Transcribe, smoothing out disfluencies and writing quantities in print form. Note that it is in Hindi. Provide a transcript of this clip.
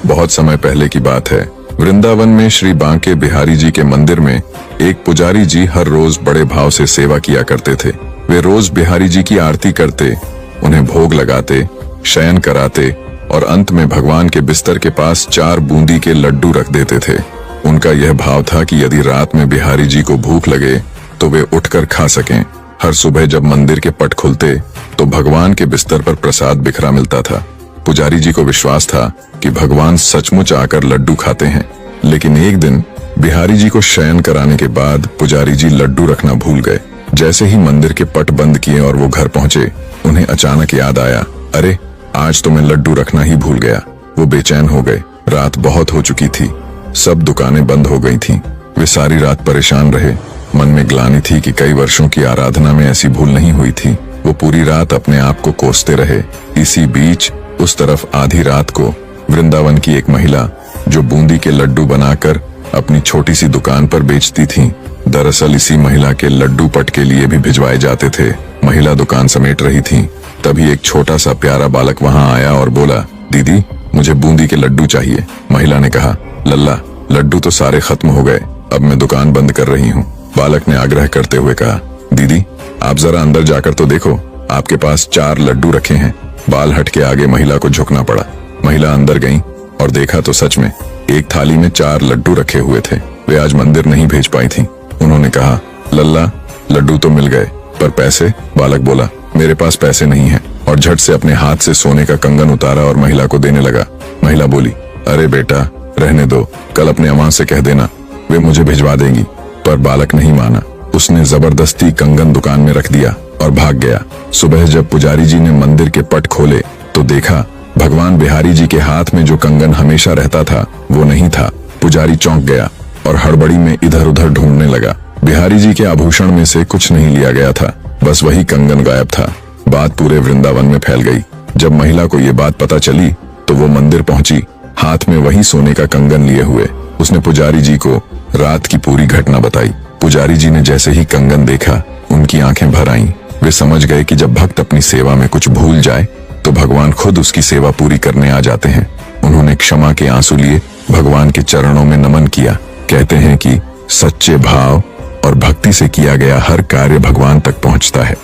बहुत समय पहले की बात है। वृंदावन में श्री बांके बिहारी जी के मंदिर में एक पुजारी जी हर रोज बड़े भाव से सेवा किया करते थे। वे रोज बिहारी जी की आरती करते, उन्हें भोग लगाते, शयन कराते और अंत में भगवान के बिस्तर के पास 4 बूंदी के लड्डू रख देते थे। उनका यह भाव था कि यदि रात में बिहारी जी को भूख लगे तो वे उठकर खा सकें। हर सुबह जब मंदिर के पट खुलते तो भगवान के बिस्तर पर प्रसाद बिखरा मिलता था। पुजारी जी को विश्वास था कि भगवान सचमुच आकर लड्डू खाते हैं। लेकिन एक दिन बिहारी जी को शयन कराने के बाद पुजारी जी लड्डू रखना भूल गए। जैसे ही मंदिर के पट बंद किए और वो घर पहुंचे, उन्हें अचानक याद आया, अरे आज तो मैं लड्डू रखना ही भूल गया। वो बेचैन हो गए। रात बहुत हो चुकी थी, सब दुकानें बंद हो गई थीं। वे सारी रात परेशान रहे। मन में ग्लानि थी कि कई वर्षों की आराधना में ऐसी भूल नहीं हुई थी। वो पूरी रात अपने आप को कोसते रहे। इसी बीच उस तरफ आधी रात को वृंदावन की एक महिला जो बूंदी के लड्डू बनाकर अपनी छोटी सी दुकान पर बेचती थी। दरअसल इसी महिला के लड्डू पट के लिए भी भिजवाए जाते थे। महिला दुकान समेट रही थी, तभी एक छोटा सा प्यारा बालक वहां आया और बोला, दीदी मुझे बूंदी के लड्डू चाहिए। महिला ने कहा, लल्ला लड्डू तो सारे खत्म हो गए, अब मैं दुकान बंद कर रही हूँ। बालक ने आग्रह करते हुए कहा, दीदी आप जरा अंदर जाकर तो देखो, आपके पास 4 लड्डू रखे हैं। बाल हट के आगे महिला को झुकना पड़ा। महिला अंदर गई और देखा तो सच में एक थाली में 4 लड्डू रखे हुए थे। वे आज मंदिर नहीं भेज पाई थी। उन्होंने कहा, लल्ला लड्डू तो मिल गए, पर पैसे? बालक बोला, मेरे पास पैसे नहीं है, और झट से अपने हाथ से सोने का कंगन उतारा और महिला को देने लगा। महिला बोली, अरे बेटा रहने दो, कल अपने अम्मा से कह देना, वे मुझे भिजवा देंगी। पर बालक नहीं माना। उसने जबरदस्ती कंगन दुकान में रख दिया और भाग गया। सुबह जब पुजारी जी ने मंदिर के पट खोले तो देखा भगवान बिहारी जी के हाथ में जो कंगन हमेशा रहता था वो नहीं था। पुजारी चौंक गया और हड़बड़ी में इधर उधर ढूंढने लगा। बिहारी जी के आभूषण में से कुछ नहीं लिया गया था, बस वही कंगन गायब था। बात पूरे वृंदावन में फैल गई। जब महिला को ये बात पता चली तो वो मंदिर पहुंची, हाथ में वही सोने का कंगन लिए हुए। उसने पुजारी जी को रात की पूरी घटना बताई। पुजारी जी ने जैसे ही कंगन देखा, उनकी आंखें भर आईं। वे समझ गए कि जब भक्त अपनी सेवा में कुछ भूल जाए तो भगवान खुद उसकी सेवा पूरी करने आ जाते हैं। उन्होंने क्षमा के आंसू लिए भगवान के चरणों में नमन किया। कहते हैं कि सच्चे भाव और भक्ति से किया गया हर कार्य भगवान तक पहुंचता है।